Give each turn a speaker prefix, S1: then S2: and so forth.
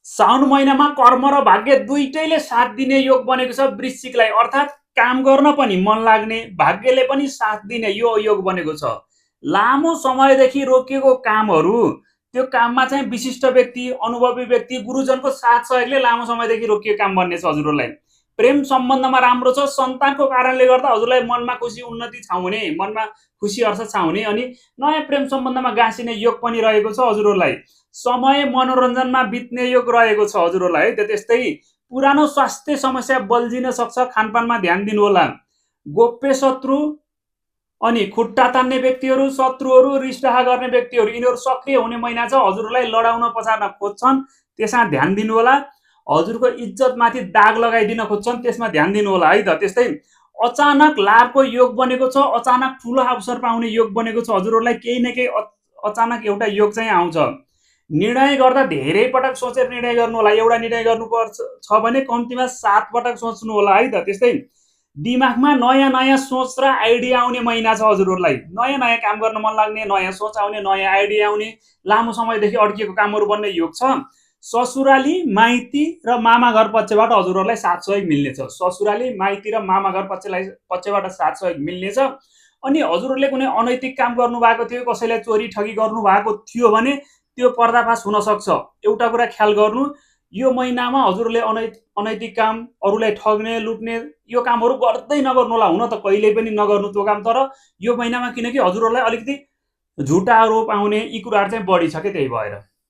S1: साउन महिनामा कर्म र भाग्य दुईटैले साथ दिने योग बनेको छ वृश्चिकलाई, अर्थात् काम गर्न पनि मन लाग्ने, भाग्यले पनि साथ दिने यो योग बनेको छ। लामो समयदेखि रोकिएको कामहरू, त्यो काममा चाहिँ विशिष्ट व्यक्ति, अनुभवी व्यक्ति, गुरुजनको साथ सहयोगले लामो समयदेखि रोकिएको काम बन्नेछ हजुरहरूलाई। प्रेम सम्बन्धमा राम्रो छ, सन्तानको कारणले गर्दा हजुरलाई मनमा खुसी उन्नति छाउने, मनमा खुसी हर्ष छाउने अनि नयाँ प्रेम सम्बन्धमा गाँसिने योग पनि रहेको छ हजुरहरूलाई। समय मनोरञ्जनमा बित्ने योग रहेको छ हजुरहरूलाई है। त्यस्तै पुरानो स्वास्थ्य समस्या बल्झिन सक्छ, खानपानमा ध्यान दिनु होला। गोप्य शत्रु अनि खुट्टा तान्ने व्यक्तिहरू, शत्रुहरू, रिसडाहा गर्ने व्यक्तिहरू, यिनीहरू सक्रिय हुने महिना छ। हजुरलाई लडाउन पछार्न खोज्छन्, त्यसमा ध्यान दिनु होला। हजुरको इज्जतमाथि दाग लगाइदिन खोज्छन्, त्यसमा ध्यान दिनु होला है त। त्यस्तै अचानक लाभको योग बनेको छ, अचानक ठुलो अवसर पाउने योग बनेको छ हजुरहरूलाई। केही न केही अचानक एउटा योग चाहिँ आउँछ। निर्णय गर्दा धेरै पटक सोचेर निर्णय गर्नु होला। एउटा निर्णय गर्नुपर्छ छ भने कम्तीमा 7 पटक सोच्नु होला है त। त्यस्तै दिमागमा नयाँ नयाँ सोच र आइडिया आउने महिना छ हजुरहरूलाई। नयाँ नयाँ काम गर्न मन लाग्ने, नयाँ सोच आउने, नयाँ आइडिया आउने, लामो समयदेखि अड्किएको कामहरू बन्ने योग छ। ससुराली, माइती र मामा घर पक्षबाट हजुरहरूलाई साथ सहयोग मिल्नेछ। ससुराली, माइती र मामा घर पक्षबाट साथ सहयोग मिल्नेछ। अनि हजुरहरूले कुनै अनैतिक काम गर्नुभएको थियो, कसैलाई चोरी ठगी गर्नुभएको थियो भने त्यो पर्दाफास हुन सक्छ। एउटा कुरा ख्याल गर्नु, यो महिनामा हजुरले अनैतिक काम, अरूलाई ठग्ने, लुट्ने यो कामहरू गर्दै नगर्नु होला। हुन त कहिल्यै पनि नगर्नु त्यो काम, तर यो महिनामा किनकि हजुरहरूलाई अलिकति झुटा आरोप आउने यी कुराहरू चाहिँ बढी छ के, त्यही भएर